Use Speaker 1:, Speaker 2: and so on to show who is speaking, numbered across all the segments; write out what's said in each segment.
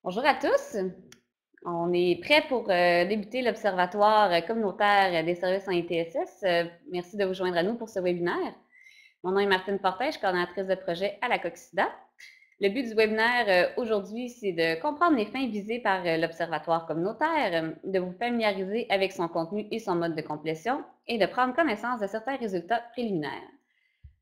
Speaker 1: Bonjour à tous. On est prêt pour débuter l'Observatoire communautaire des services en ITSS. Merci de vous joindre à nous pour ce webinaire. Mon nom est Martine Fortin, je suis coordonnatrice de projet à la COCSIDA. Le but du webinaire aujourd'hui, c'est de comprendre les fins visées par l'Observatoire communautaire, de vous familiariser avec son contenu et son mode de complétion et de prendre connaissance de certains résultats préliminaires.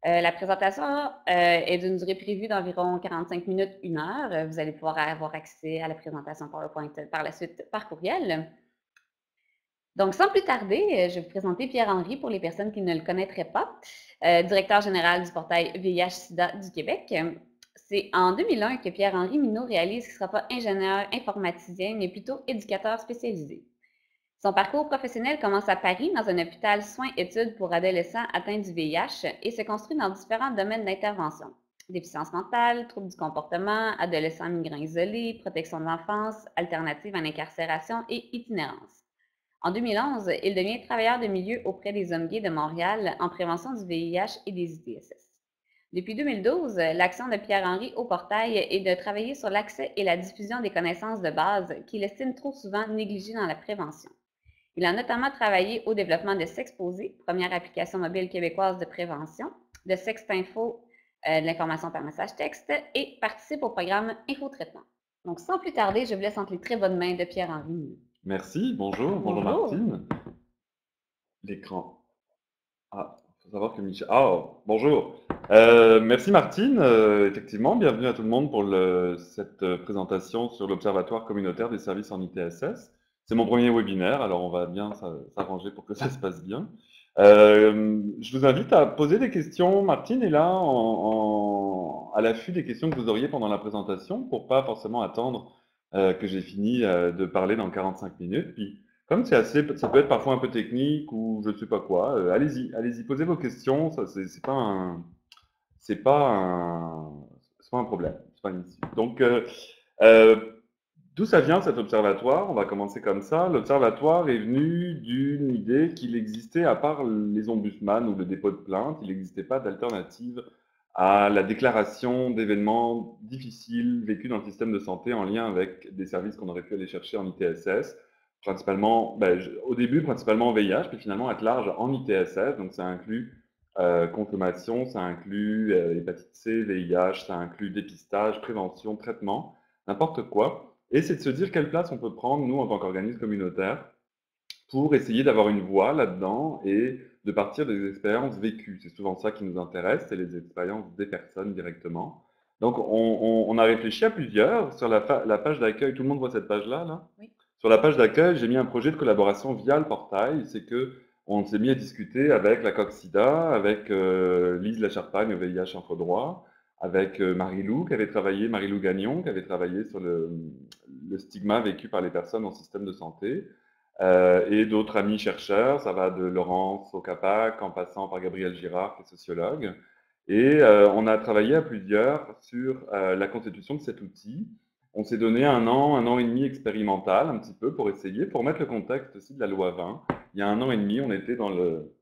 Speaker 1: La présentation est d'une durée prévue d'environ 45 minutes, 1 heure. Vous allez pouvoir avoir accès à la présentation PowerPoint par la suite par courriel. Donc, sans plus tarder, je vais vous présenter Pierre-Henry pour les personnes qui ne le connaîtraient pas, directeur général du portail VIH-Sida du Québec. C'est en 2001 que Pierre-Henry Minault réalise qu'il ne sera pas ingénieur informaticien, mais plutôt éducateur spécialisé. Son parcours professionnel commence à Paris, dans un hôpital soins-études pour adolescents atteints du VIH et se construit dans différents domaines d'intervention. Déficience mentale, troubles du comportement, adolescents migrants isolés, protection de l'enfance, alternatives à l'incarcération et itinérance. En 2011, il devient travailleur de milieu auprès des hommes gays de Montréal en prévention du VIH et des ITSS. Depuis 2012, l'action de Pierre-Henry au portail est de travailler sur l'accès et la diffusion des connaissances de base qu'il estime trop souvent négligées dans la prévention. Il a notamment travaillé au développement de Sexposé, première application mobile québécoise de prévention, de Sextinfo, de l'information par message texte, et participe au programme Infotraitement. Donc, sans plus tarder, je vous laisse entre les très bonnes mains de Pierre-Henry.
Speaker 2: Merci, bonjour, bonjour
Speaker 1: Bonjour.
Speaker 2: Martine. L'écran. Ah, faut savoir que Michel. Ah, bonjour. Merci Martine. Effectivement, bienvenue à tout le monde pour cette présentation sur l'Observatoire communautaire des services en ITSS. C'est mon premier webinaire, alors on va bien s'arranger pour que ça se passe bien. Je vous invite à poser des questions. Martine est là à l'affût des questions que vous auriez pendant la présentation pour pas forcément attendre que j'ai fini de parler dans 45 minutes. Puis, comme ça peut être parfois un peu technique ou je ne sais pas quoi, allez-y, posez vos questions. Ça, c'est pas un problème, c'est pas une issue. Donc, euh, d'où ça vient cet observatoire? On va commencer comme ça. L'observatoire est venu d'une idée qu'il existait, à part les ombudsman ou le dépôt de plainte, il n'existait pas d'alternative à la déclaration d'événements difficiles vécus dans le système de santé en lien avec des services qu'on aurait pu aller chercher en ITSS, principalement, au début, principalement en VIH, puis finalement à large en ITSS, donc ça inclut consommation, ça inclut hépatite C, VIH, ça inclut dépistage, prévention, traitement, n'importe quoi. Et c'est de se dire quelle place on peut prendre, nous, en tant qu'organisme communautaire, pour essayer d'avoir une voix là-dedans et de partir des expériences vécues. C'est souvent ça qui nous intéresse, c'est les expériences des personnes directement. Donc, on a réfléchi à plusieurs. Sur la page d'accueil, tout le monde voit cette page-là, là?
Speaker 1: Oui.
Speaker 2: Sur la page d'accueil, j'ai mis un projet de collaboration via le portail. C'est que on s'est mis à discuter avec la COCSIDA, avec Lise Lacharpagne au VIH Entre Droits, avec Marie-Lou Gagnon, qui avait travaillé sur le stigma vécu par les personnes en système de santé, et d'autres amis chercheurs. Ça va de Laurence Ocapac en passant par Gabriel Girard, qui est sociologue. Et on a travaillé à plusieurs sur la constitution de cet outil. On s'est donné un an et demi expérimental, un petit peu, pour essayer, pour mettre le contexte aussi de la loi 20. Il y a un an et demi, on était dans le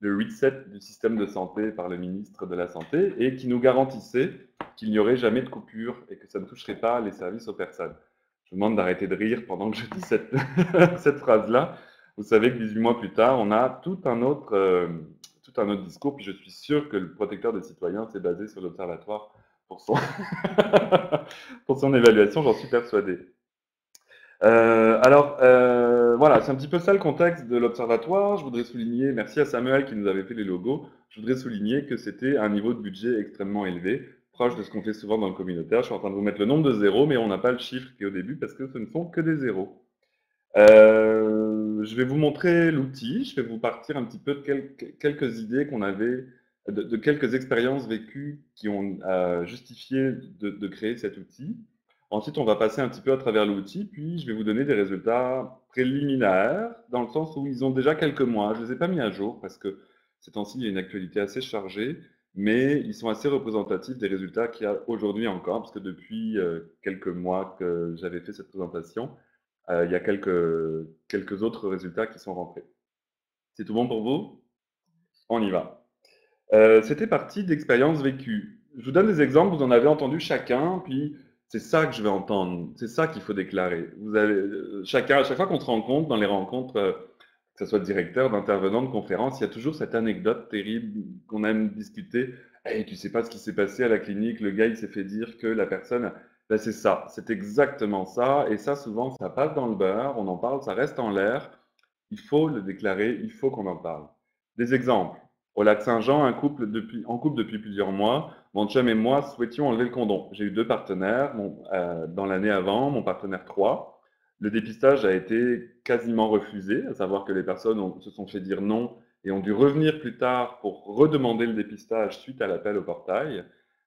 Speaker 2: reset du système de santé par le ministre de la Santé et qui nous garantissait qu'il n'y aurait jamais de coupure et que ça ne toucherait pas les services aux personnes. Je vous demande d'arrêter de rire pendant que je dis cette phrase-là. Vous savez que 18 mois plus tard, on a tout un autre discours, puis je suis sûr que le protecteur des citoyens s'est basé sur l'Observatoire pour son, pour son évaluation, j'en suis persuadé. Voilà, c'est un petit peu ça le contexte de l'Observatoire. Je voudrais souligner, merci à Samuel qui nous avait fait les logos, je voudrais souligner que c'était un niveau de budget extrêmement élevé, proche de ce qu'on fait souvent dans le communautaire. Je suis en train de vous mettre le nombre de zéros, mais on n'a pas le chiffre qui est au début parce que ce ne sont que des zéros. Je vais vous montrer l'outil, je vais vous partir un petit peu de quelques idées qu'on avait, de quelques expériences vécues qui ont justifié de créer cet outil. Ensuite, on va passer un petit peu à travers l'outil, puis je vais vous donner des résultats préliminaires, dans le sens où ils ont déjà quelques mois. Je ne les ai pas mis à jour parce que ces temps-ci, il y a une actualité assez chargée, mais ils sont assez représentatifs des résultats qu'il y a aujourd'hui encore, parce que depuis quelques mois que j'avais fait cette présentation, il y a quelques autres résultats qui sont rentrés. C'est tout bon pour vous? On y va. C'était parti d'expériences vécues. Je vous donne des exemples, vous en avez entendu chacun, puis C'est ça que je veux entendre, c'est ça qu'il faut déclarer. Vous avez, à chaque fois qu'on se rencontre, dans les rencontres, que ce soit de directeur, d'intervenant, de conférence, il y a toujours cette anecdote terrible qu'on aime discuter. Hey, tu sais pas ce qui s'est passé à la clinique, le gars il s'est fait dire que la personne, ben, c'est ça, c'est exactement ça, et ça souvent ça passe dans le beurre, on en parle, ça reste en l'air, il faut le déclarer, il faut qu'on en parle. Des exemples. Au lac Saint-Jean, en couple depuis plusieurs mois, mon chum et moi souhaitions enlever le condom. J'ai eu 2 partenaires, dans l'année avant, mon partenaire 3. Le dépistage a été quasiment refusé, à savoir que les personnes se sont fait dire non et ont dû revenir plus tard pour redemander le dépistage suite à l'appel au portail.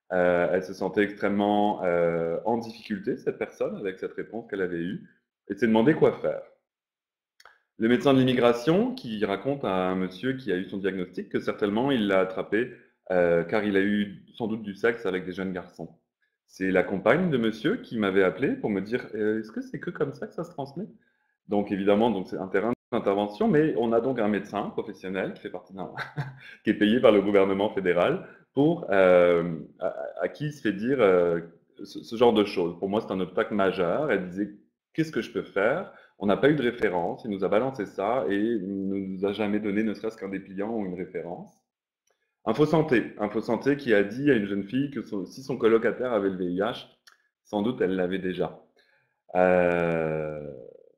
Speaker 2: Elle se sentait extrêmement en difficulté, cette personne, avec cette réponse qu'elle avait eue, et s'est demandé quoi faire. Le médecin de l'immigration qui raconte à un monsieur qui a eu son diagnostic que certainement il l'a attrapé car il a eu sans doute du sexe avec des jeunes garçons. C'est la compagne de monsieur qui m'avait appelé pour me dire est-ce que c'est que comme ça que ça se transmet? Donc évidemment, donc c'est un terrain d'intervention, mais on a donc un médecin professionnel qui fait partie d'un qui est payé par le gouvernement fédéral pour à qui il se fait dire ce genre de choses. Pour moi, c'est un obstacle majeur. Elle disait qu'est-ce que je peux faire? On n'a pas eu de référence. Il nous a balancé ça et il ne nous a jamais donné ne serait-ce qu'un dépliant ou une référence. Info Santé qui a dit à une jeune fille que si son colocataire avait le VIH, sans doute elle l'avait déjà. Euh,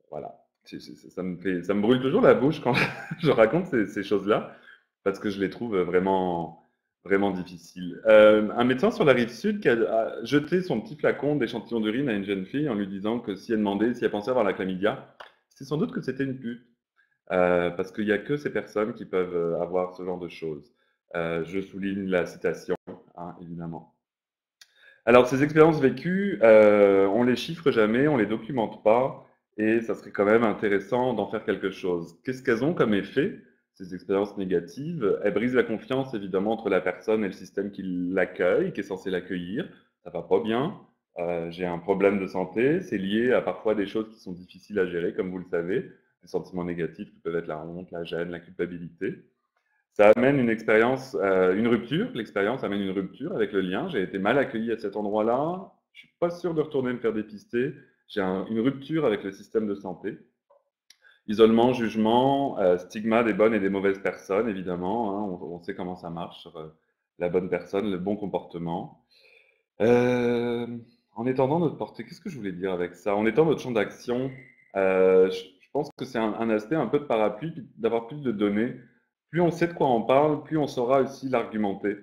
Speaker 2: voilà. Ça me brûle toujours la bouche quand je raconte ces choses-là, parce que je les trouve vraiment, vraiment difficiles. Un médecin sur la rive sud qui a jeté son petit flacon d'échantillon d'urine à une jeune fille en lui disant que si elle demandait si elle pensait avoir la chlamydia, c'est sans doute que c'était une pute. Parce qu'il n'y a que ces personnes qui peuvent avoir ce genre de choses. Je souligne la citation, hein, évidemment. Alors, ces expériences vécues, on les chiffre jamais, on les documente pas, et ça serait quand même intéressant d'en faire quelque chose. Qu'est-ce qu'elles ont comme effet, ces expériences négatives? Elles brisent la confiance, évidemment, entre la personne et le système qui l'accueille, qui est censé l'accueillir. Ça va pas bien, j'ai un problème de santé, c'est lié à parfois des choses qui sont difficiles à gérer, comme vous le savez, des sentiments négatifs qui peuvent être la honte, la gêne, la culpabilité. Ça amène une expérience, une rupture. L'expérience amène une rupture avec le lien. J'ai été mal accueilli à cet endroit-là. Je suis pas sûr de retourner me faire dépister. J'ai une rupture avec le système de santé. Isolement, jugement, stigma des bonnes et des mauvaises personnes, évidemment, hein. On sait comment ça marche sur la bonne personne, le bon comportement. Euh, En étendant notre portée, qu'est-ce que je voulais dire avec ça? En étendant notre champ d'action, je pense que c'est un aspect un peu de parapluie, puis d'avoir plus de données. Plus on sait de quoi on parle, plus on saura aussi l'argumenter.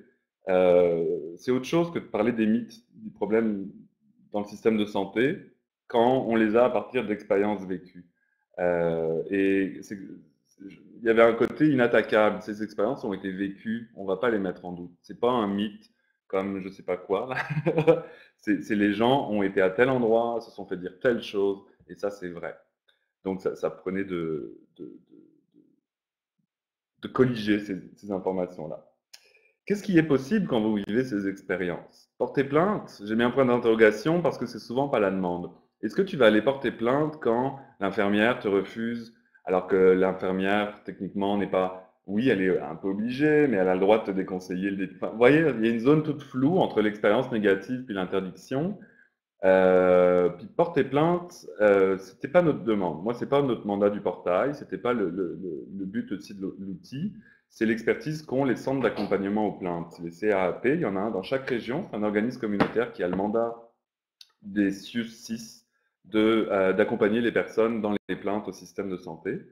Speaker 2: C'est autre chose que de parler des mythes, des problèmes dans le système de santé, quand on les a à partir d'expériences vécues. Il y avait un côté inattaquable. Ces expériences ont été vécues, on ne va pas les mettre en doute. C'est pas un mythe comme je sais pas quoi. C'est les gens ont été à tel endroit, se sont fait dire telle chose, et ça c'est vrai. Donc ça prenait de colliger ces informations-là. Qu'est-ce qui est possible quand vous vivez ces expériences? Porter plainte, j'ai mis un point d'interrogation parce que c'est souvent pas la demande. Est-ce que tu vas aller porter plainte quand l'infirmière te refuse, alors que l'infirmière, techniquement, n'est pas... Oui, elle est un peu obligée, mais elle a le droit de te déconseiller Enfin, vous voyez, il y a une zone toute floue entre l'expérience négative puis l'interdiction. Puis porter plainte, c'était pas notre demande. Moi, c'est pas notre mandat du portail, c'était pas le but aussi de l'outil. C'est l'expertise qu'ont les centres d'accompagnement aux plaintes. Les CAAP, il y en a un dans chaque région. C'est un organisme communautaire qui a le mandat des CIUS 6 d'accompagner les personnes dans les plaintes au système de santé.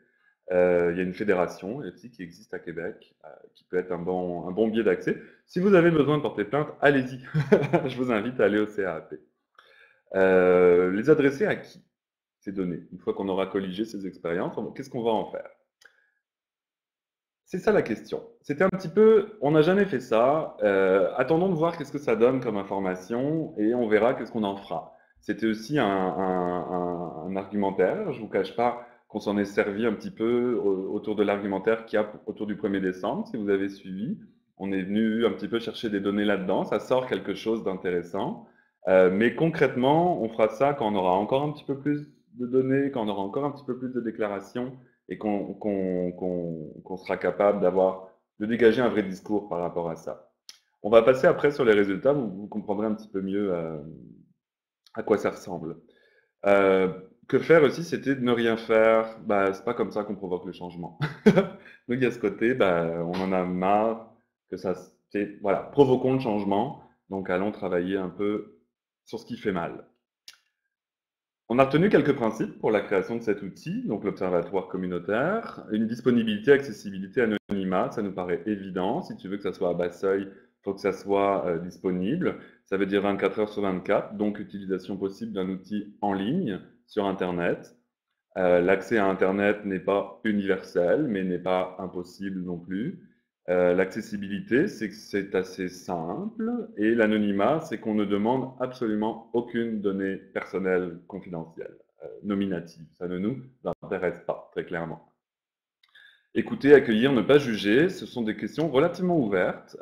Speaker 2: Il y a une fédération aussi qui existe à Québec, qui peut être un bon biais d'accès. Si vous avez besoin de porter plainte, allez-y. Je vous invite à aller au CAAP. Les adresser à qui, ces données? Une fois qu'on aura colligé ces expériences, qu'est-ce qu'on va en faire? C'est ça la question. C'était un petit peu, on n'a jamais fait ça. Attendons de voir qu'est-ce que ça donne comme information et on verra qu'est-ce qu'on en fera. C'était aussi un argumentaire. Je ne vous cache pas qu'on s'en est servi un petit peu autour de l'argumentaire qu'il y a autour du 1er décembre. Si vous avez suivi, on est venu un petit peu chercher des données là-dedans. Ça sort quelque chose d'intéressant. Mais concrètement, on fera ça quand on aura encore un petit peu plus de données, quand on aura encore un petit peu plus de déclarations et qu'on sera capable de dégager un vrai discours par rapport à ça. On va passer après sur les résultats, vous comprendrez un petit peu mieux à quoi ça ressemble. Euh, que faire aussi, c'était de ne rien faire. Bah, c'est pas comme ça qu'on provoque le changement. Donc, il y a ce côté, bah, on en a marre que ça, voilà, provoquons le changement. Donc, allons travailler un peu sur ce qui fait mal. On a retenu quelques principes pour la création de cet outil, donc l'observatoire communautaire. Une disponibilité, accessibilité, anonymat, ça nous paraît évident. Si tu veux que ça soit à bas seuil, il faut que ça soit disponible. Ça veut dire 24 heures sur 24, donc utilisation possible d'un outil en ligne sur Internet. L'accès à Internet n'est pas universel, mais n'est pas impossible non plus. L'accessibilité, c'est que c'est assez simple. Et l'anonymat, c'est qu'on ne demande absolument aucune donnée personnelle confidentielle, nominative. Ça ne nous intéresse pas, très clairement. Écouter, accueillir, ne pas juger, ce sont des questions relativement ouvertes.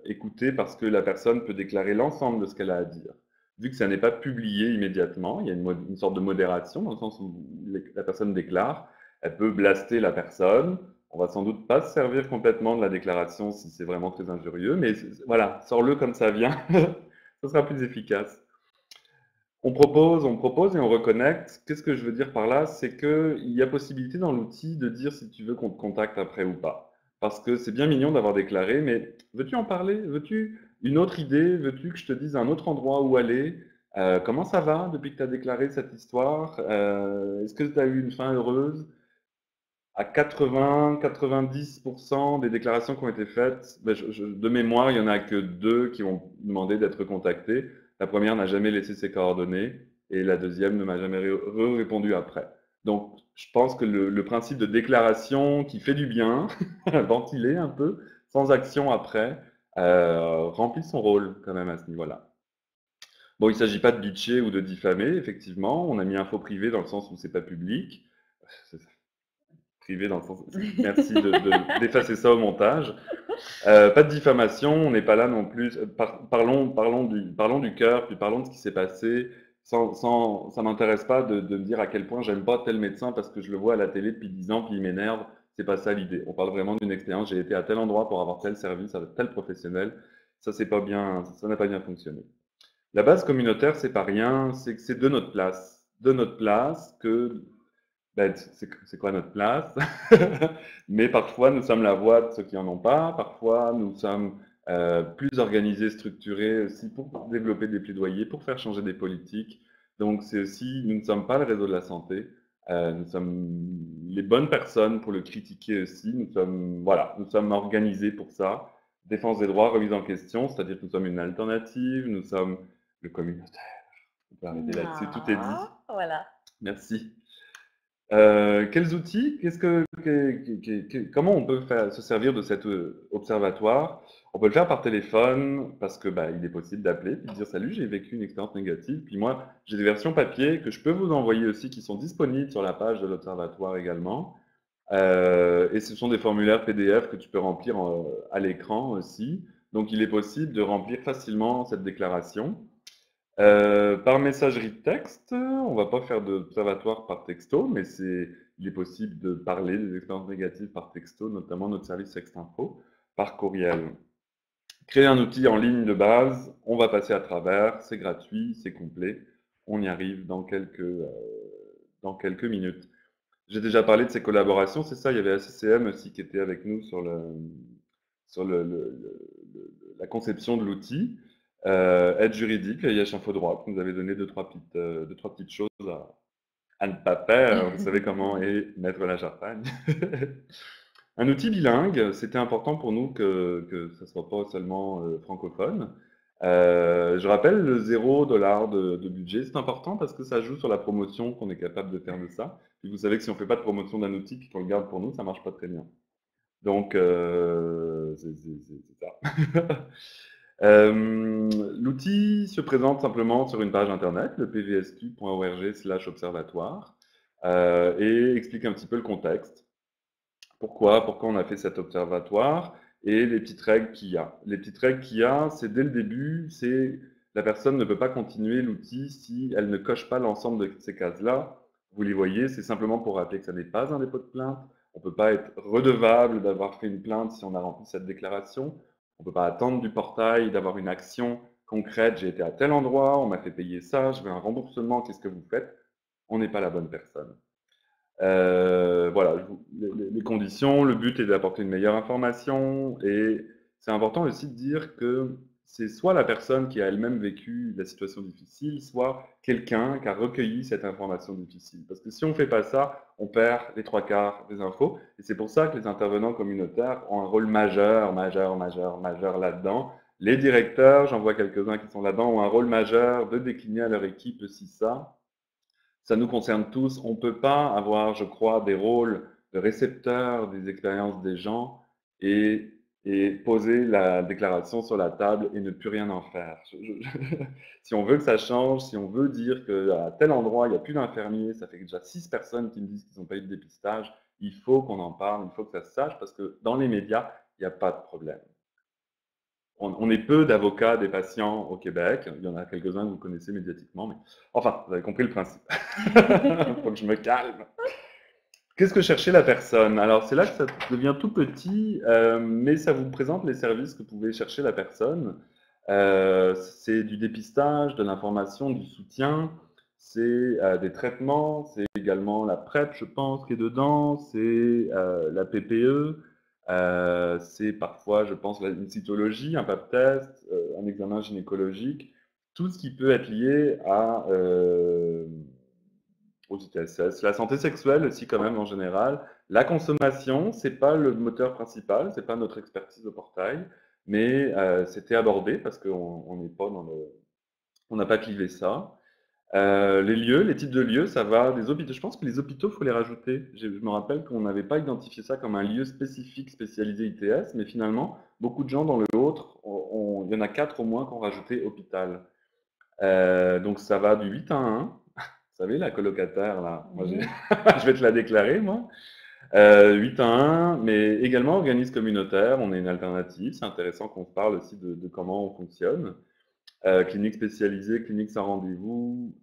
Speaker 2: Écouter parce que la personne peut déclarer l'ensemble de ce qu'elle a à dire. Vu que ça n'est pas publié immédiatement, il y a une sorte de modération dans le sens où la personne déclare, elle peut blaster la personne. On va sans doute pas se servir complètement de la déclaration si c'est vraiment très injurieux, mais voilà, sors-le comme ça vient, ça sera plus efficace. On propose et on reconnecte. Qu'est-ce que je veux dire par là? C'est qu'il y a possibilité dans l'outil de dire si tu veux qu'on te contacte après ou pas. Parce que c'est bien mignon d'avoir déclaré, mais veux-tu en parler? Veux-tu une autre idée? Veux-tu que je te dise un autre endroit où aller? Comment ça va depuis que tu as déclaré cette histoire? Est-ce que tu as eu une fin heureuse? À 80-90% des déclarations qui ont été faites, ben, de mémoire, il n'y en a que deux qui ont demandé d'être contactés. La première n'a jamais laissé ses coordonnées et la deuxième ne m'a jamais répondu après. Donc, je pense que le principe de déclaration qui fait du bien, ventiler un peu, sans action après, remplit son rôle quand même à ce niveau-là. Bon, il ne s'agit pas de bitcher ou de diffamer, effectivement. On a mis info privée dans le sens où c'est pas public. Privé dans le sens. Merci d'effacer ça au montage. Pas de diffamation, on n'est pas là non plus. Parlons du cœur, puis parlons de ce qui s'est passé. Ça m'intéresse pas de me dire à quel point j'aime pas tel médecin parce que je le vois à la télé depuis 10 ans, puis il m'énerve. C'est pas ça l'idée. On parle vraiment d'une expérience. J'ai été à tel endroit pour avoir tel service avec tel professionnel. Ça, c'est pas bien, ça n'a pas bien fonctionné. La base communautaire, c'est pas rien, c'est que c'est de notre place. De notre place que ben, c'est quoi notre place? Mais parfois, nous sommes la voix de ceux qui n'en ont pas. Parfois, nous sommes plus organisés, structurés aussi pour développer des plaidoyers, pour faire changer des politiques. Donc, c'est aussi, nous ne sommes pas le réseau de la santé. Nous sommes les bonnes personnes pour le critiquer aussi. Nous sommes, voilà, nous sommes organisés pour ça. Défense des droits, remise en question, c'est-à-dire que nous sommes une alternative, nous sommes le communautaire. On peut arrêter là-dessus, tout est dit.
Speaker 1: Ah, voilà.
Speaker 2: Merci. Quels outils? Comment on peut se servir de cet observatoire? On peut le faire par téléphone parce que bah, il est possible d'appeler et de dire salut, j'ai vécu une expérience négative. Puis moi, j'ai des versions papier que je peux vous envoyer aussi qui sont disponibles sur la page de l'observatoire également. Et ce sont des formulaires PDF que tu peux remplir à l'écran aussi. Donc il est possible de remplir facilement cette déclaration. Par messagerie de texte, on va pas faire d'observatoire par texto, mais il est possible de parler des expériences négatives par texto, notamment notre service Sextinfo, par courriel. Créer un outil en ligne de base, on va passer à travers, c'est gratuit, c'est complet, on y arrive dans quelques minutes. J'ai déjà parlé de ces collaborations, c'est ça, il y avait ACCM aussi qui était avec nous sur la conception de l'outil. Aide juridique, IH Info Droit, qui nous avait donné deux, trois petites choses à ne pas faire. Vous savez comment est mettre la chartagne. Un outil bilingue, c'était important pour nous que ce ne soit pas seulement francophone. Je rappelle le $0 de budget, c'est important parce que ça joue sur la promotion qu'on est capable de faire de ça. Puis vous savez que si on ne fait pas de promotion d'un outil puis qu'on le garde pour nous, ça ne marche pas très bien. Donc, c'est ça. L'outil se présente simplement sur une page internet, le pvsq.org/observatoire, et explique un petit peu le contexte. Pourquoi on a fait cet observatoire et les petites règles qu'il y a. Les petites règles qu'il y a, c'est dès le début, c'est la personne ne peut pas continuer l'outil si elle ne coche pas l'ensemble de ces cases-là. Vous les voyez, c'est simplement pour rappeler que ça n'est pas un dépôt de plainte. On ne peut pas être redevable d'avoir fait une plainte si on a rempli cette déclaration. On ne peut pas attendre du portail d'avoir une action concrète, j'ai été à tel endroit, on m'a fait payer ça, je veux un remboursement, qu'est-ce que vous faites? On n'est pas la bonne personne. Voilà, les conditions, le but est d'apporter une meilleure information et c'est important aussi de dire que c'est soit la personne qui a elle-même vécu la situation difficile, soit quelqu'un qui a recueilli cette information difficile. Parce que si on ne fait pas ça, on perd les trois quarts des infos. Et c'est pour ça que les intervenants communautaires ont un rôle majeur, majeur, majeur, majeur là-dedans. Les directeurs, j'en vois quelques-uns qui sont là-dedans, ont un rôle majeur de décliner à leur équipe aussi ça. Ça nous concerne tous. On ne peut pas avoir, je crois, des rôles de récepteurs des expériences des gens et, et poser la déclaration sur la table et ne plus rien en faire. Si on veut que ça change, si on veut dire qu'à tel endroit, il n'y a plus d'infirmiers, ça fait déjà 6 personnes qui me disent qu'ils n'ont pas eu de dépistage, il faut qu'on en parle, il faut que ça se sache, parce que dans les médias, il n'y a pas de problème. On est peu d'avocats des patients au Québec. Il y en a quelques-uns que vous connaissez médiatiquement, mais enfin, vous avez compris le principe. Il faut que je me calme. Qu'est-ce que cherchait la personne? Alors, c'est là que ça devient tout petit, mais ça vous présente les services que pouvait chercher la personne. C'est du dépistage, de l'information, du soutien, c'est des traitements, c'est également la PrEP, je pense, qui est dedans, c'est la PPE, c'est parfois, je pense, une cytologie, un pap test, un examen gynécologique, tout ce qui peut être lié aux ITSS. La santé sexuelle aussi, quand même, en général. La consommation, c'est pas le moteur principal, c'est pas notre expertise au portail, mais c'était abordé parce qu'on n'est pas dans le, on n'a pas clivé ça. Les lieux, les types de lieux, ça va des hôpitaux. Je pense que les hôpitaux, il faut les rajouter. Je me rappelle qu'on n'avait pas identifié ça comme un lieu spécifique spécialisé ITS, mais finalement, beaucoup de gens dans le autre, il y en a 4 au moins qui ont rajouté hôpital. Donc ça va du 8 à 1. Vous savez, la colocataire, là, moi, je vais te la déclarer, moi. 8 à 1, mais également organisme communautaire, on est une alternative. C'est intéressant qu'on parle aussi de comment on fonctionne. Clinique spécialisée, clinique sans rendez-vous,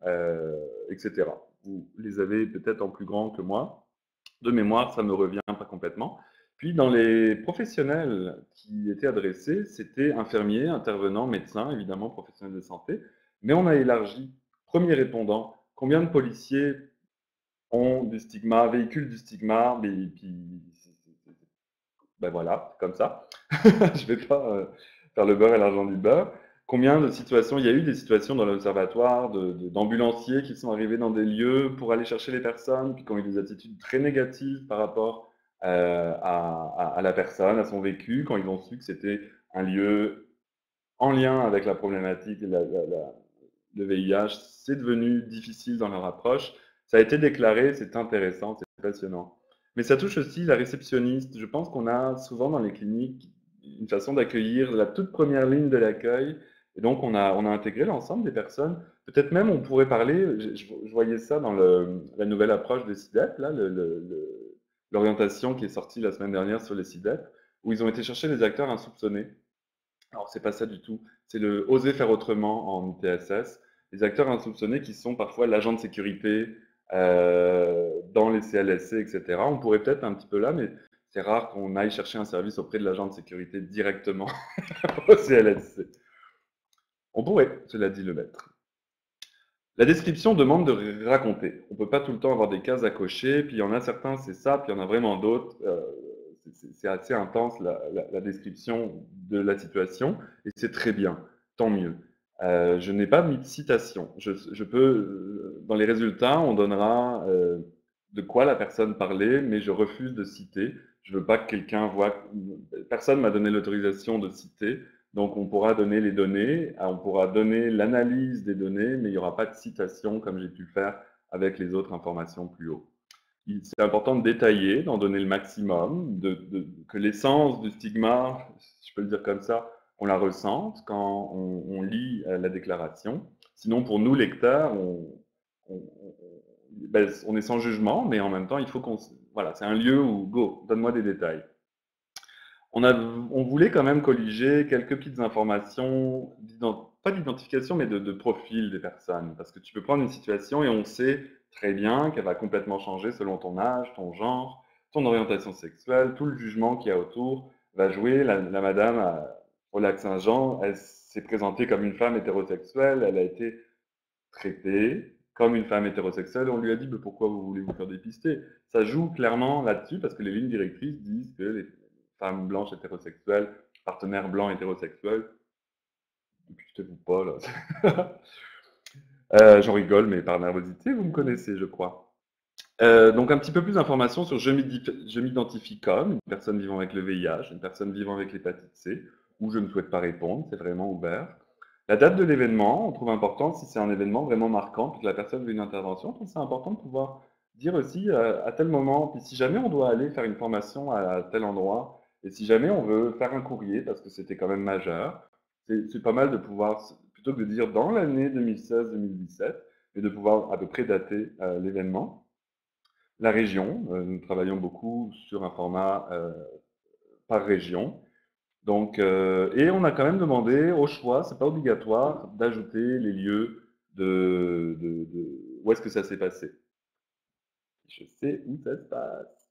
Speaker 2: etc. Vous les avez peut-être en plus grand que moi. De mémoire, ça me revient pas complètement. Puis dans les professionnels qui étaient adressés, c'était infirmiers, intervenants, médecins, évidemment professionnels de santé. Mais on a élargi. Premier répondant, combien de policiers ont du stigma, véhiculent du stigma, mais puis, ben voilà, comme ça. Je vais pas faire le beurre et l'argent du beurre. Combien de situations, il y a eu des situations dans l'observatoire d'ambulanciers qui sont arrivés dans des lieux pour aller chercher les personnes, puis qui ont eu des attitudes très négatives par rapport à la personne, à son vécu, quand ils ont su que c'était un lieu en lien avec la problématique et le VIH, c'est devenu difficile dans leur approche. Ça a été déclaré, c'est intéressant, c'est passionnant. Mais ça touche aussi la réceptionniste. Je pense qu'on a souvent dans les cliniques une façon d'accueillir la toute première ligne de l'accueil. Et donc, on a intégré l'ensemble des personnes. Peut-être même, on pourrait parler, je voyais ça dans la nouvelle approche des CIDEP, là, l'orientation qui est sortie la semaine dernière sur les CIDEP, où ils ont été chercher les acteurs insoupçonnés. Alors, c'est pas ça du tout. C'est le oser faire autrement en ITSS. Les acteurs insoupçonnés qui sont parfois l'agent de sécurité dans les CLSC, etc. On pourrait peut-être un petit peu là, mais c'est rare qu'on aille chercher un service auprès de l'agent de sécurité directement au CLSC. On pourrait, cela dit, le mettre. La description demande de raconter. On ne peut pas tout le temps avoir des cases à cocher, puis il y en a certains, c'est ça, puis il y en a vraiment d'autres. C'est assez intense la description de la situation, et c'est très bien, tant mieux. Je n'ai pas mis de citation. Je peux, dans les résultats, on donnera de quoi la personne parlait, mais je refuse de citer. Je ne veux pas que quelqu'un voit. Personne m'a donné l'autorisation de citer. Donc, on pourra donner les données, on pourra donner l'analyse des données, mais il n'y aura pas de citation comme j'ai pu le faire avec les autres informations plus haut. C'est important de détailler, d'en donner le maximum, que l'essence du stigma, si je peux le dire comme ça, on la ressente quand on lit la déclaration. Sinon, pour nous, lecteurs, on est sans jugement, mais en même temps, il faut qu'on... Voilà, c'est un lieu où, go, donne-moi des détails. On voulait quand même colliger quelques petites informations, pas d'identification, mais de profil des personnes. Parce que tu peux prendre une situation et on sait très bien qu'elle va complètement changer selon ton âge, ton genre, ton orientation sexuelle, tout le jugement qu'il y a autour va jouer. La madame, au Lac-Saint-Jean, elle s'est présentée comme une femme hétérosexuelle, elle a été traitée comme une femme hétérosexuelle, on lui a dit mais pourquoi vous voulez vous faire dépister? Ça joue clairement là-dessus parce que les lignes directrices disent que les femmes blanches hétérosexuelles, partenaires blancs hétérosexuels, dépistez-vous pas là. J'en rigole, mais par nervosité, vous me connaissez, je crois. Donc un petit peu plus d'informations sur je m'identifie comme une personne vivant avec le VIH, une personne vivant avec l'hépatite C, où je ne souhaite pas répondre, c'est vraiment ouvert. La date de l'événement, on trouve important si c'est un événement vraiment marquant, puis que la personne veut une intervention, je trouve c'est important de pouvoir dire aussi à tel moment, puis si jamais on doit aller faire une formation à tel endroit, et si jamais on veut faire un courrier, parce que c'était quand même majeur, c'est pas mal de pouvoir, plutôt que de dire dans l'année 2016-2017, mais de pouvoir à peu près dater l'événement. La région, nous travaillons beaucoup sur un format par région. Donc, et on a quand même demandé au choix, c'est pas obligatoire, d'ajouter les lieux où est-ce que ça s'est passé. Je sais où ça se passe.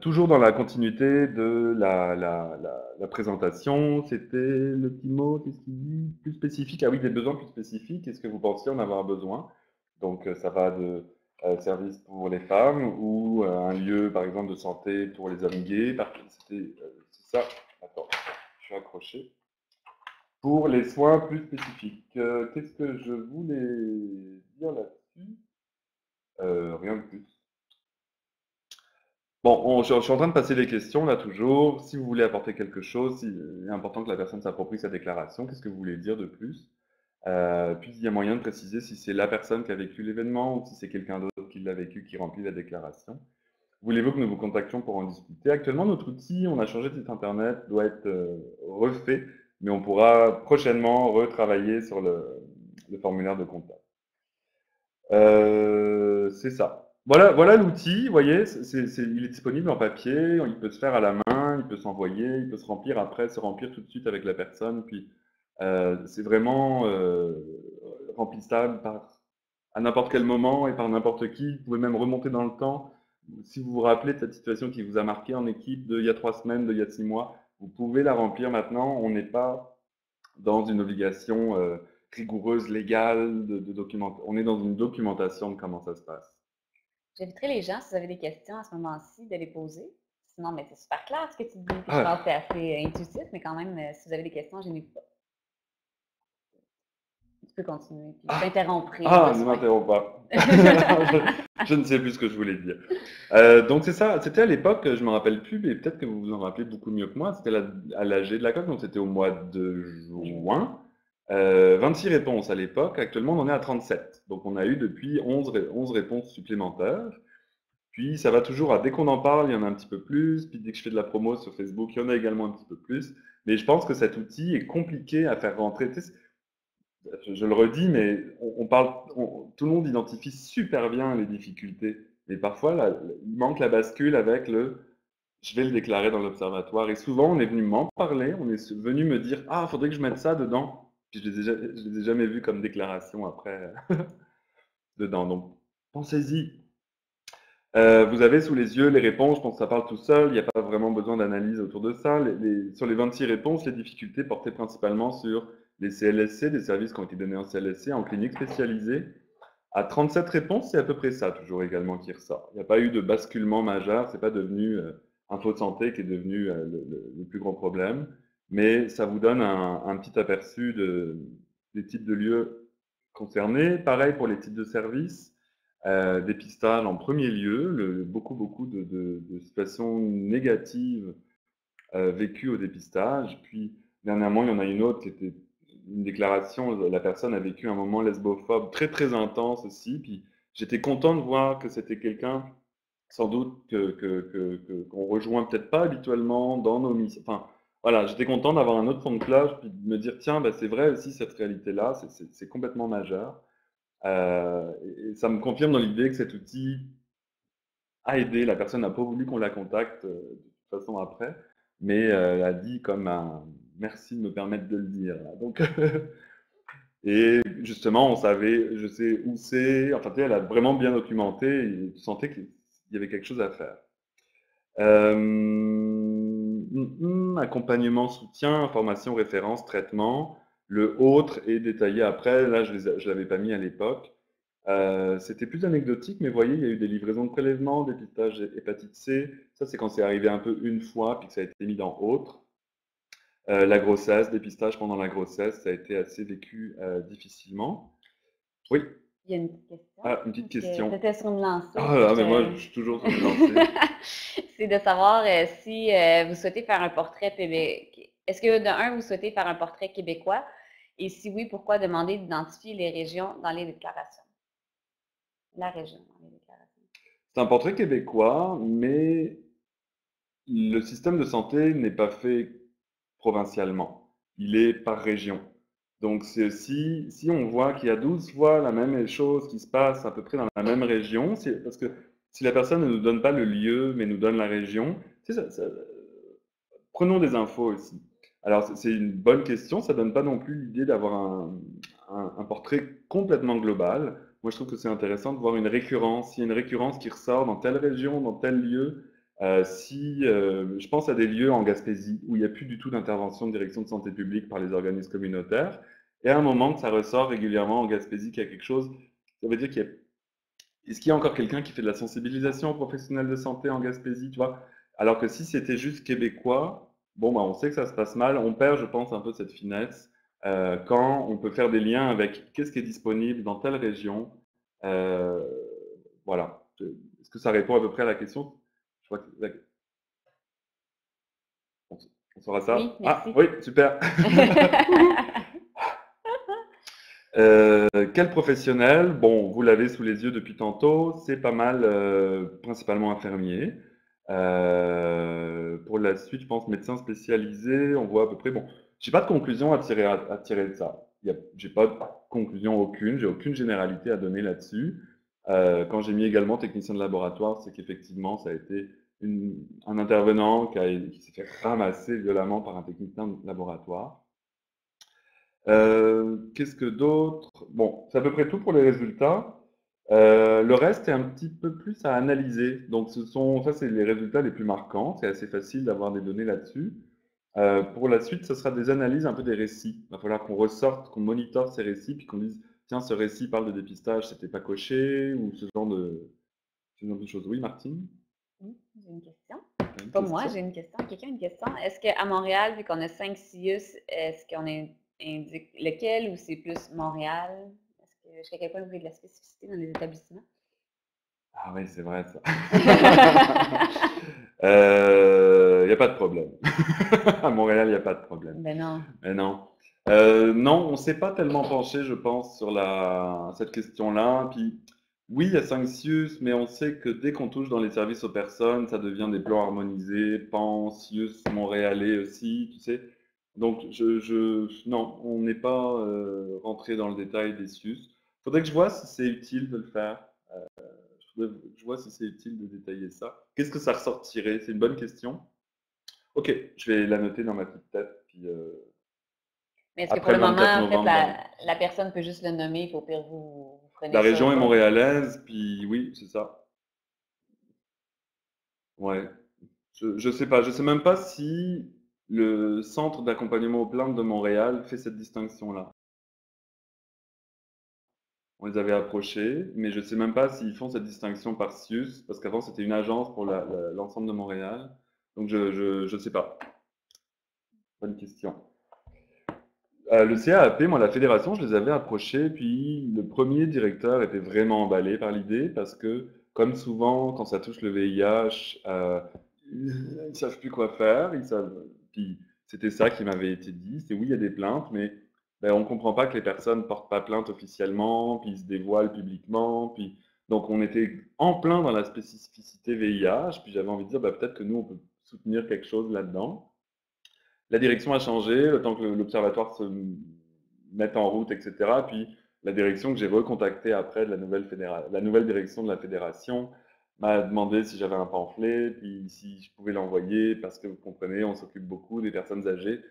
Speaker 2: Toujours dans la continuité de la présentation, c'était le petit mot, qu'est-ce qu'il dit? Plus spécifique. Ah oui, des besoins plus spécifiques. Est-ce que vous pensiez en avoir besoin? Donc, ça va de services pour les femmes ou un lieu, par exemple, de santé pour les hommes gays. C'est ça. Attends, je suis accroché. Pour les soins plus spécifiques. Qu'est-ce que je voulais dire là-dessus? Rien de plus. Bon, je suis en train de passer les questions là toujours. Si vous voulez apporter quelque chose, il est important que la personne s'approprie sa déclaration. Qu'est-ce que vous voulez dire de plus? Puis il y a moyen de préciser si c'est la personne qui a vécu l'événement ou si c'est quelqu'un d'autre qui l'a vécu qui remplit la déclaration. Voulez-vous que nous vous contactions pour en discuter? Actuellement, notre outil, on a changé de site internet, doit être refait, mais on pourra prochainement retravailler sur le formulaire de contact. C'est ça. Voilà, voilà l'outil, vous voyez, il est disponible en papier, il peut se faire à la main, il peut s'envoyer, il peut se remplir après, se remplir tout de suite avec la personne, puis c'est vraiment remplissable à n'importe quel moment et par n'importe qui. Vous pouvez même remonter dans le temps. Si vous vous rappelez de cette situation qui vous a marqué en équipe d'il y a 3 semaines, d'il y a 6 mois, vous pouvez la remplir maintenant. On n'est pas dans une obligation rigoureuse, légale, de document. On est dans une documentation de comment ça se passe.
Speaker 1: J'inviterai les gens, si vous avez des questions à ce moment-ci, de les poser. Sinon, mais c'est super clair ce que tu dis. Puis je pense que c'est assez intuitif, mais quand même, si vous avez des questions, je n'hésite pas. Tu peux continuer. Puis je t'interromprai.
Speaker 2: Ne m'interromps pas. Je ne sais plus ce que je voulais dire. Donc c'est ça, c'était à l'époque, je ne me rappelle plus, mais peut-être que vous vous en rappelez beaucoup mieux que moi, c'était à l'AG de la COQ, donc c'était au mois de juin. 26 réponses à l'époque, actuellement on en est à 37. Donc on a eu depuis 11 réponses supplémentaires. Puis ça va toujours dès qu'on en parle, il y en a un petit peu plus. Puis dès que je fais de la promo sur Facebook, il y en a également un petit peu plus. Mais je pense que cet outil est compliqué à faire rentrer. Tu sais, je le redis, mais tout le monde identifie super bien les difficultés. Mais parfois, il manque la bascule avec je vais le déclarer dans l'observatoire. Et souvent, on est venu m'en parler, on est venu me dire, ah, il faudrait que je mette ça dedans. Puis je les ai jamais vus comme déclaration après dedans. Donc, pensez-y. Vous avez sous les yeux les réponses, je pense que ça parle tout seul, il n'y a pas vraiment besoin d'analyse autour de ça. Sur les 26 réponses, les difficultés portaient principalement sur les CLSC, des services qui ont été donnés en CLSC, en clinique spécialisée. À 37 réponses, c'est à peu près ça toujours également qui ressort. Il n'y a pas eu de basculement majeur, c'est pas devenu Info Santé qui est devenu le plus gros problème, mais ça vous donne un petit aperçu des types de lieux concernés. Pareil pour les types de services. Dépistage en premier lieu, beaucoup de situations négatives vécues au dépistage. Puis dernièrement, il y en a une autre qui était une déclaration, la personne a vécu un moment lesbophobe très très intense aussi. Puis j'étais content de voir que c'était quelqu'un, sans doute, qu'on rejoint peut-être pas habituellement dans nos missions. Enfin, voilà, j'étais content d'avoir un autre son de cloche, puis de me dire, tiens, bah, c'est vrai aussi cette réalité-là, c'est complètement majeur. Et ça me confirme dans l'idée que cet outil a aidé. La personne n'a pas voulu qu'on la contacte de toute façon après, mais elle a dit comme un merci de me permettre de le dire. Donc, et justement, je sais où c'est. Enfin, elle a vraiment bien documenté et tu sentais qu'il y avait quelque chose à faire. accompagnement, soutien, information, référence, traitement. Le autre est détaillé après. Là, je ne l'avais pas mis à l'époque. C'était plus anecdotique, mais vous voyez, il y a eu des livraisons de prélèvements, dépistage hépatite C. Ça, c'est quand c'est arrivé un peu une fois, puis que ça a été mis dans autre. La grossesse, dépistage pendant la grossesse, ça a été assez vécu difficilement. Oui,
Speaker 1: Il y a une petite question.
Speaker 2: une petite
Speaker 1: Tu
Speaker 2: question.
Speaker 1: étais sur me lancer,
Speaker 2: Ah
Speaker 1: puis
Speaker 2: là, mais moi, je suis toujours sur me lancer.
Speaker 1: C'est de savoir si vous souhaitez faire un portrait québécois. Est-ce que, de un, vous souhaitez faire un portrait québécois? Et si oui, pourquoi demander d'identifier les régions dans les déclarations? La région dans les déclarations.
Speaker 2: C'est un portrait québécois, mais le système de santé n'est pas fait provincialement. Il est par région. Donc, si on voit qu'il y a 12 fois la même chose qui se passe à peu près dans la même région, parce que si la personne ne nous donne pas le lieu, mais nous donne la région, prenons des infos aussi. Alors, c'est une bonne question. Ça ne donne pas non plus l'idée d'avoir un portrait complètement global. Moi, je trouve que c'est intéressant de voir une récurrence. S'il y a une récurrence qui ressort dans telle région, dans tel lieu, si je pense à des lieux en Gaspésie où il n'y a plus du tout d'intervention de direction de santé publique par les organismes communautaires, et à un moment que ça ressort régulièrement en Gaspésie qu'il y a quelque chose, ça veut dire qu'il y a est-ce qu'il y a encore quelqu'un qui fait de la sensibilisation aux professionnels de santé en Gaspésie, tu vois? Alors que si c'était juste québécois, bon, bah, on sait que ça se passe mal. On perd, je pense, un peu cette finesse quand on peut faire des liens avec qu'est-ce qui est disponible dans telle région. Euh, voilà. Est-ce que ça répond à peu près à la question? Je crois que on, on saura
Speaker 1: Oui,
Speaker 2: ça. Ah,
Speaker 1: merci.
Speaker 2: oui, super. Quel professionnel? Bon, vous l'avez sous les yeux depuis tantôt, c'est pas mal, principalement infirmier. Pour la suite, je pense médecin spécialisé, on voit à peu près. Bon, j'ai pas de conclusion à tirer de ça. J'ai pas de conclusion aucune, j'ai aucune généralité à donner là-dessus. Quand j'ai mis également technicien de laboratoire, c'est qu'effectivement, ça a été un intervenant qui s'est fait ramasser violemment par un technicien de laboratoire. Qu'est-ce que d'autre? Bon, c'est à peu près tout pour les résultats. Le reste est un petit peu plus à analyser. Donc, ça, c'est les résultats les plus marquants. C'est assez facile d'avoir des données là-dessus. Pour la suite, ce sera des analyses un peu des récits. Il va falloir qu'on ressorte, qu'on monitore ces récits, puis qu'on dise, tiens, ce récit parle de dépistage, c'était pas coché, ou ce genre de choses. Oui, Martine?
Speaker 1: Oui, j'ai une question.
Speaker 2: T'as une
Speaker 1: Pas moi,
Speaker 2: question?
Speaker 1: j'ai une question. Quelqu'un a une question. Est-ce qu'à Montréal, vu qu'on a 5 CIUS, est-ce qu'on indique lequel ou c'est plus Montréal? Est-ce que jusqu'à quel point vous avez de la spécificité dans les établissements?
Speaker 2: Ah oui, c'est vrai ça. Il n'y a pas de problème. À Montréal, il n'y a pas de problème.
Speaker 1: Ben non.
Speaker 2: Mais non. Non, on ne s'est pas tellement penché, je pense, sur cette question-là. Puis, oui, il y a 5 CIUS, mais on sait que dès qu'on touche dans les services aux personnes, ça devient des plans harmonisés, PAN, CIUS, montréalais aussi, tu sais. Donc, non, on n'est pas rentré dans le détail des CIUS. Faudrait que je vois si c'est utile de le faire. Je vois si c'est utile de détailler ça. Qu'est-ce que ça ressortirait? C'est une bonne question. Ok, je vais la noter dans ma petite tête, puis
Speaker 1: Mais est-ce que pour
Speaker 2: après
Speaker 1: le
Speaker 2: le
Speaker 1: moment,
Speaker 2: 24
Speaker 1: en fait,
Speaker 2: novembre,
Speaker 1: la personne peut juste le nommer, puis au pire, vous
Speaker 2: la
Speaker 1: prenez ça
Speaker 2: région est
Speaker 1: comme.
Speaker 2: montréalaise, puis oui, c'est ça. Ouais. Je sais pas, je sais même pas si le centre d'accompagnement aux plaintes de Montréal fait cette distinction-là. On les avait approchés, mais je sais même pas s'ils font cette distinction par CIUS, parce qu'avant c'était une agence pour l'ensemble de Montréal. Donc je sais pas. Bonne question. Le CAAP, moi, la fédération, je les avais approchés, puis le premier directeur était vraiment emballé par l'idée parce que, comme souvent, quand ça touche le VIH, ils ne savent plus quoi faire. Puis c'était ça qui m'avait été dit. C'est oui, il y a des plaintes, mais ben, on ne comprend pas que les personnes ne portent pas plainte officiellement, puis ils se dévoilent publiquement. Puis... Donc on était en plein dans la spécificité VIH, puis j'avais envie de dire, ben, peut-être que nous, on peut soutenir quelque chose là-dedans. La direction a changé, le temps que l'observatoire se mette en route, etc. Puis la direction que j'ai recontactée après de la nouvelle direction de la fédération m'a demandé si j'avais un pamphlet, puis si je pouvais l'envoyer, parce que vous comprenez, on s'occupe beaucoup des personnes âgées.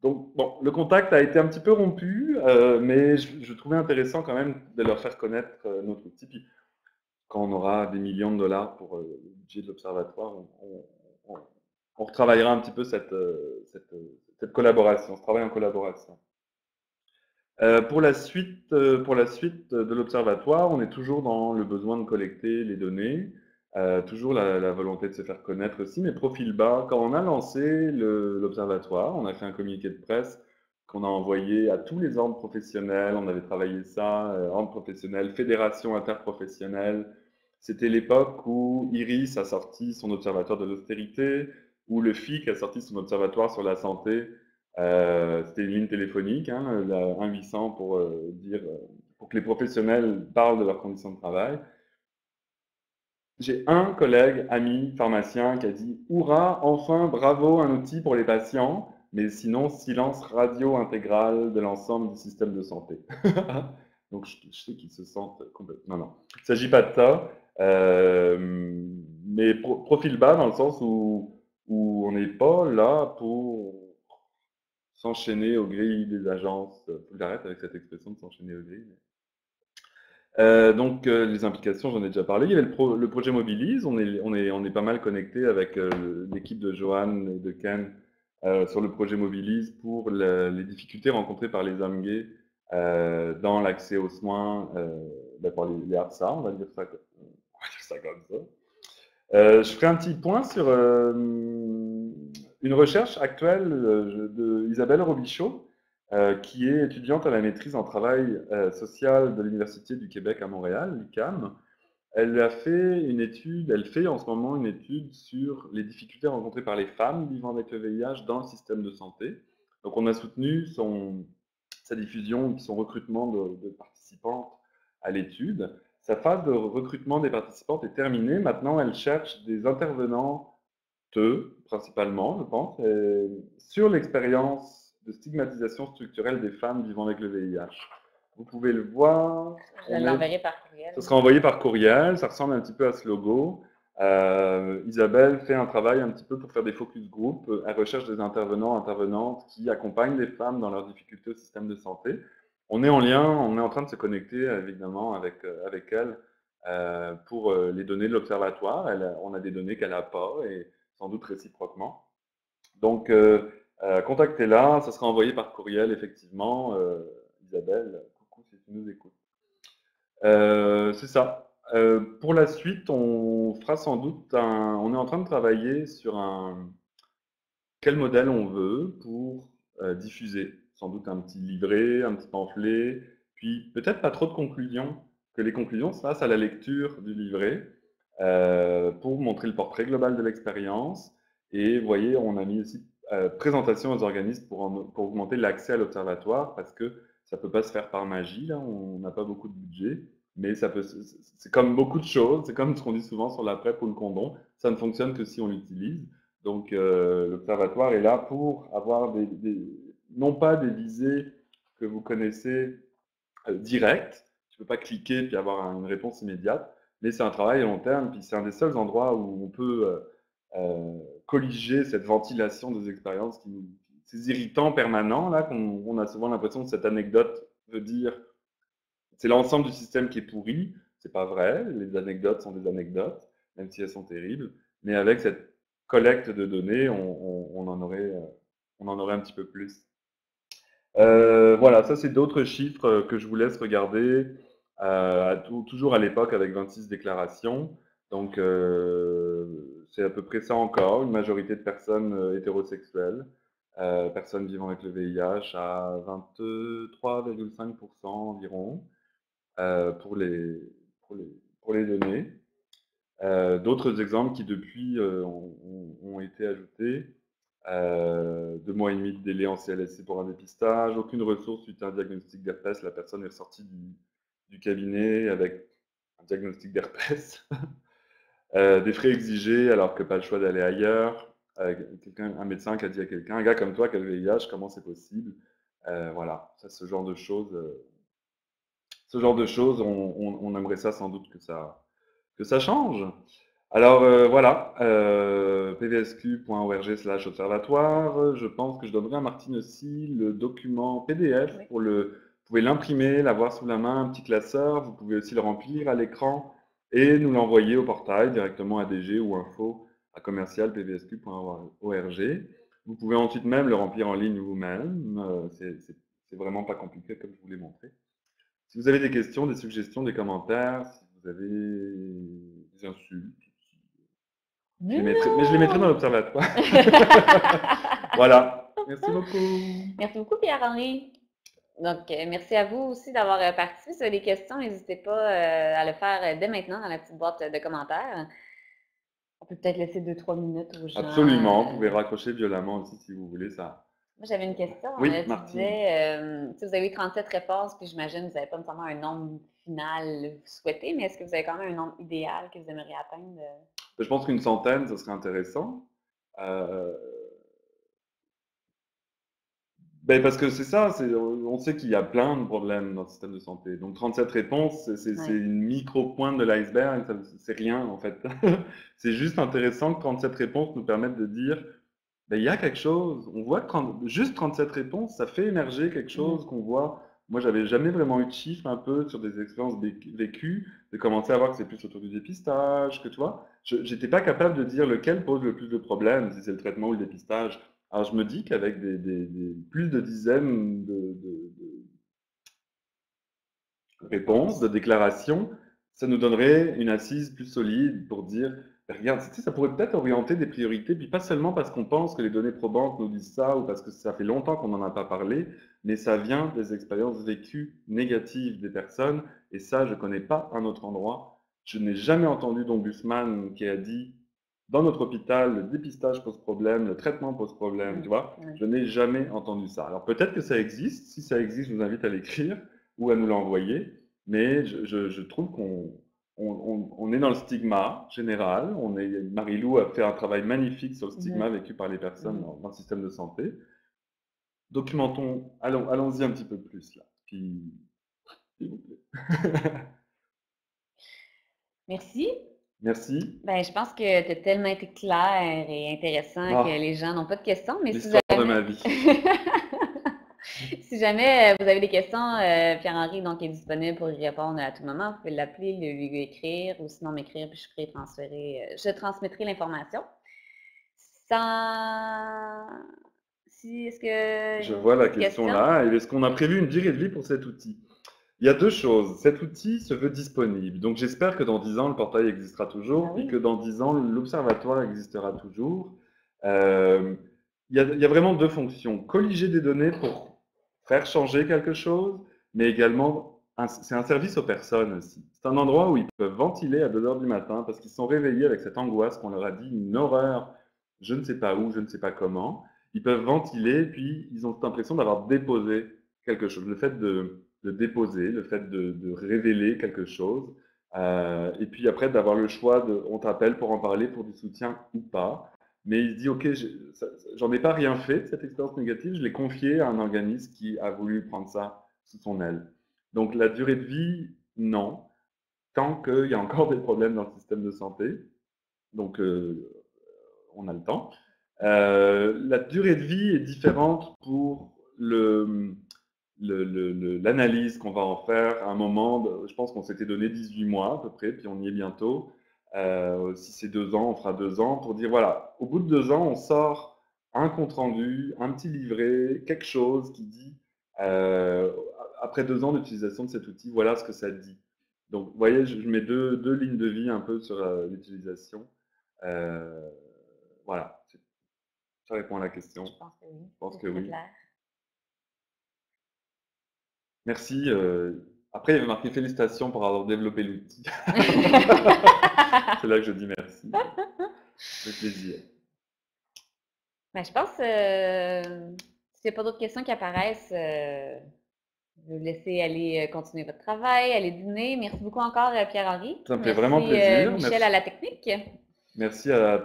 Speaker 2: Donc, bon, le contact a été un petit peu rompu, mais je trouvais intéressant quand même de leur faire connaître notre outil. Puis quand on aura des millions de dollars pour le budget de l'observatoire, on on retravaillera un petit peu cette collaboration, ce travail en collaboration. Pour la suite de l'Observatoire, on est toujours dans le besoin de collecter les données, toujours la volonté de se faire connaître aussi, mais profil bas. Quand on a lancé l'Observatoire, on a fait un communiqué de presse qu'on a envoyé à tous les ordres professionnels, on avait travaillé ça, ordre professionnel, fédération interprofessionnelle. C'était l'époque où Iris a sorti son observatoire de l'austérité, où le FIC a sorti son observatoire sur la santé. C'était une ligne téléphonique, hein, la 1-800 pour que les professionnels parlent de leurs conditions de travail. J'ai un collègue, ami, pharmacien qui a dit Hourra, enfin, bravo, un outil pour les patients, mais sinon, silence radio intégral de l'ensemble du système de santé. Donc, je sais qu'ils se sentent complètement. Non, non, il ne s'agit pas de ça, mais profil bas dans le sens où on n'est pas là pour s'enchaîner aux grilles des agences. Faut que j'arrête avec cette expression de s'enchaîner aux grilles. Donc, les implications, j'en ai déjà parlé. Il y avait le projet Mobilise. On est pas mal connecté avec l'équipe de Johan et de Ken sur le projet Mobilise pour les difficultés rencontrées par les hommes gays dans l'accès aux soins par les ARSA, on va dire ça comme ça. Je ferai un petit point sur une recherche actuelle de Isabelle Robichaud, qui est étudiante à la maîtrise en travail social de l'Université du Québec à Montréal, l'UQAM. Elle a fait une étude, elle fait en ce moment une étude sur les difficultés rencontrées par les femmes vivant avec le VIH dans le système de santé. Donc on a soutenu sa diffusion, son recrutement de participantes à l'étude. Sa phase de recrutement des participantes est terminée. Maintenant, elle cherche des intervenantes, principalement, je pense, sur l'expérience de stigmatisation structurelle des femmes vivant avec le VIH. Vous pouvez le voir.
Speaker 1: Je l'enverrai par courriel.
Speaker 2: Ça sera envoyé par courriel, ça ressemble un petit peu à ce logo. Isabelle fait un travail un petit peu pour faire des focus group. Elle recherche des intervenants, intervenantes qui accompagnent les femmes dans leurs difficultés au système de santé. On est en lien, on est en train de se connecter évidemment avec elle pour les données de l'Observatoire. On a des données qu'elle n'a pas et sans doute réciproquement. Donc, contactez-la, ça sera envoyé par courriel effectivement. Isabelle, coucou si tu nous écoutes. C'est ça. Pour la suite, on fera sans doute on est en train de travailler sur quel modèle on veut pour diffuser. Sans doute un petit livret, un petit pamphlet, puis peut-être pas trop de conclusions, que les conclusions se fassent à la lecture du livret pour montrer le portrait global de l'expérience. Et vous voyez, on a mis aussi présentation aux organismes pour augmenter l'accès à l'observatoire parce que ça ne peut pas se faire par magie, là, on n'a pas beaucoup de budget. Mais c'est comme beaucoup de choses, c'est comme ce qu'on dit souvent sur la PrEP ou le condom, ça ne fonctionne que si on l'utilise. Donc l'Observatoire est là pour avoir non pas des visées que vous connaissez directes, tu ne peux pas cliquer puis avoir une réponse immédiate, mais c'est un travail à long terme, puis c'est un des seuls endroits où on peut colliger cette ventilation des expériences, ces irritants permanents, là, qu'on a souvent l'impression que cette anecdote veut dire c'est l'ensemble du système qui est pourri. C'est pas vrai. Les anecdotes sont des anecdotes, même si elles sont terribles. Mais avec cette collecte de données, on en aurait un petit peu plus. Voilà, ça c'est d'autres chiffres que je vous laisse regarder. Toujours à l'époque avec 26 déclarations. Donc c'est à peu près ça encore. Une majorité de personnes hétérosexuelles. Personnes vivant avec le VIH à 23,5% environ. Pour les données. D'autres exemples qui depuis ont été ajoutés. 2 mois et demi de délai en CLSC pour un dépistage, aucune ressource suite à un diagnostic d'herpès, la personne est ressortie du cabinet avec un diagnostic d'herpès. Des frais exigés alors que pas le choix d'aller ailleurs. Un médecin qui a dit à quelqu'un, un gars comme toi qui a le VIH, comment c'est possible? Voilà, ça, ce genre de choses. On aimerait ça sans doute que ça change. Alors voilà, pvsq.org/observatoire. Je pense que je donnerai à Martine aussi le document PDF pour vous pouvez l'imprimer, l'avoir sous la main, un petit classeur. Vous pouvez aussi le remplir à l'écran et nous l'envoyer au portail directement à DG ou info à commercial.pvsq.org. Vous pouvez ensuite même le remplir en ligne vous-même. C'est vraiment pas compliqué comme je vous l'ai montré. Si vous avez des questions, des suggestions, des commentaires, si vous avez des insultes, je les mettrai, mais je les mettrai dans
Speaker 1: Non!
Speaker 2: l'observatoire. Voilà. Merci beaucoup.
Speaker 1: Merci beaucoup, Pierre-Henri. Donc, merci à vous aussi d'avoir participé. Si vous avez des questions, n'hésitez pas à le faire dès maintenant dans la petite boîte de commentaires. On peut peut-être laisser 2-3 minutes aux gens.
Speaker 2: Absolument. Vous pouvez raccrocher violemment aussi si vous voulez ça.
Speaker 1: Moi, j'avais une question.
Speaker 2: Oui,
Speaker 1: Tu
Speaker 2: Martine.
Speaker 1: disais, si vous avez eu 37 réponses, puis j'imagine que vous n'avez pas nécessairement un nombre final que vous souhaitez, mais est-ce que vous avez quand même un nombre idéal que vous aimeriez atteindre?
Speaker 2: Je pense qu'une centaine, ce serait intéressant. Euh, Ben parce que c'est ça, on sait qu'il y a plein de problèmes dans le système de santé. Donc 37 réponses, c'est
Speaker 1: Ouais.
Speaker 2: une micro-pointe de l'iceberg, c'est rien en fait. C'est juste intéressant que 37 réponses nous permettent de dire, ben, il y a quelque chose. On voit que juste 37 réponses, ça fait émerger quelque chose qu'on voit. Moi, j'avais jamais vraiment eu de chiffres un peu sur des expériences vécues, de commencer à voir que c'est plus autour du dépistage, que tu vois. J'étais pas capable de dire lequel pose le plus de problèmes, si c'est le traitement ou le dépistage. Alors je me dis qu'avec plus de dizaines de réponses, de déclarations, ça nous donnerait une assise plus solide pour dire, ben, regarde, tu sais, ça pourrait peut-être orienter des priorités, puis pas seulement parce qu'on pense que les données probantes nous disent ça ou parce que ça fait longtemps qu'on n'en a pas parlé, mais ça vient des expériences vécues négatives des personnes, et ça, je ne connais pas un autre endroit. Je n'ai jamais entendu d'ombudsman qui a dit dans notre hôpital, le dépistage pose problème, le traitement pose problème, tu vois. Je n'ai jamais entendu ça. Alors peut-être que ça existe. Si ça existe, je vous invite à l'écrire ou à nous l'envoyer. Mais je trouve qu'on est dans le stigma général. Marie-Lou a fait un travail magnifique sur le stigma vécu par les personnes dans le système de santé. Documentons, allons-y un petit peu plus là. Puis, s'il vous plaît.
Speaker 1: Merci.
Speaker 2: Merci.
Speaker 1: Ben, je pense que tu as tellement été clair et intéressant que les gens n'ont pas de questions. Mais si
Speaker 2: L'histoire de ma
Speaker 1: jamais,
Speaker 2: vie.
Speaker 1: si jamais vous avez des questions, Pierre-Henri donc, est disponible pour y répondre à tout moment. Vous pouvez l'appeler, lui écrire ou sinon m'écrire, puis je ferai transférer, je transmettrai l'information. Sans... Est-ce que
Speaker 2: Je
Speaker 1: une
Speaker 2: vois la
Speaker 1: petite
Speaker 2: question là. Est-ce qu'on a prévu une durée de vie pour cet outil? Il y a deux choses. Cet outil se veut disponible. Donc j'espère que dans 10 ans, le portail existera toujours, puis que dans 10 ans, l'observatoire existera toujours. Euh, il y a vraiment deux fonctions. Colliger des données pour faire changer quelque chose, mais également, c'est un service aux personnes aussi. C'est un endroit où ils peuvent ventiler à 2 heures du matin parce qu'ils sont réveillés avec cette angoisse qu'on leur a dit, une horreur, je ne sais pas où, je ne sais pas comment. Ils peuvent ventiler, puis ils ont l'impression d'avoir déposé quelque chose. Le fait de déposer, le fait de révéler quelque chose, et puis après d'avoir le choix de, on t'appelle pour en parler, pour du soutien ou pas. Mais il se dit, ok, j'en ai pas rien fait de cette expérience négative, je l'ai confié à un organisme qui a voulu prendre ça sous son aile. Donc la durée de vie, non, tant qu'il y a encore des problèmes dans le système de santé. Donc on a le temps. La durée de vie est différente pour l'analyse qu'on va en faire à un moment. Je pense qu'on s'était donné 18 mois à peu près, puis on y est bientôt. Si c'est 2 ans, on fera 2 ans pour dire voilà, au bout de 2 ans, on sort un compte rendu, un petit livret, quelque chose qui dit après 2 ans d'utilisation de cet outil, voilà ce que ça dit. Donc, vous voyez, je mets deux lignes de vie un peu sur l'utilisation. Euh, voilà, ça répond à la question.
Speaker 1: Je pense que oui.
Speaker 2: Je pense
Speaker 1: C'est
Speaker 2: que
Speaker 1: très
Speaker 2: oui.
Speaker 1: clair.
Speaker 2: Merci. Après, il y avait marqué félicitations pour avoir développé l'outil. C'est là que je dis merci. Avec plaisir.
Speaker 1: Ben, je pense, s'il n'y a pas d'autres questions qui apparaissent, je vais vous laisser aller continuer votre travail, aller dîner. Merci beaucoup encore, Pierre-Henri.
Speaker 2: Ça me fait vraiment plaisir.
Speaker 1: Michel
Speaker 2: Merci.
Speaker 1: à la technique.
Speaker 2: Merci à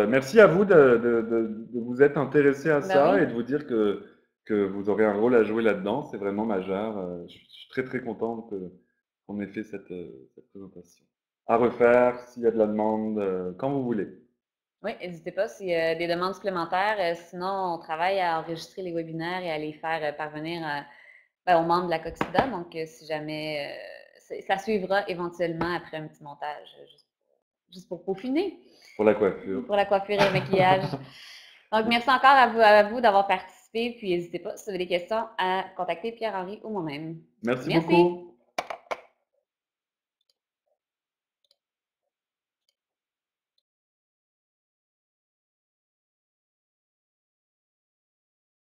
Speaker 2: merci à vous de vous être intéressé à ça et de vous dire que vous aurez un rôle à jouer là-dedans. C'est vraiment majeur. Je suis très très content qu'on ait fait cette présentation. À refaire, s'il y a de la demande, quand vous voulez.
Speaker 1: Oui, n'hésitez pas s'il y a des demandes supplémentaires. Sinon, on travaille à enregistrer les webinaires et à les faire parvenir aux membres de la Coxida. Donc, si jamais, ça suivra éventuellement après un petit montage. Juste juste pour peaufiner,
Speaker 2: Pour la coiffure.
Speaker 1: pour la coiffure et le maquillage. Donc, merci encore à vous d'avoir participé. Puis, n'hésitez pas, si vous avez des questions, à contacter Pierre-Henri ou moi-même.
Speaker 2: Merci
Speaker 1: Merci.
Speaker 2: beaucoup.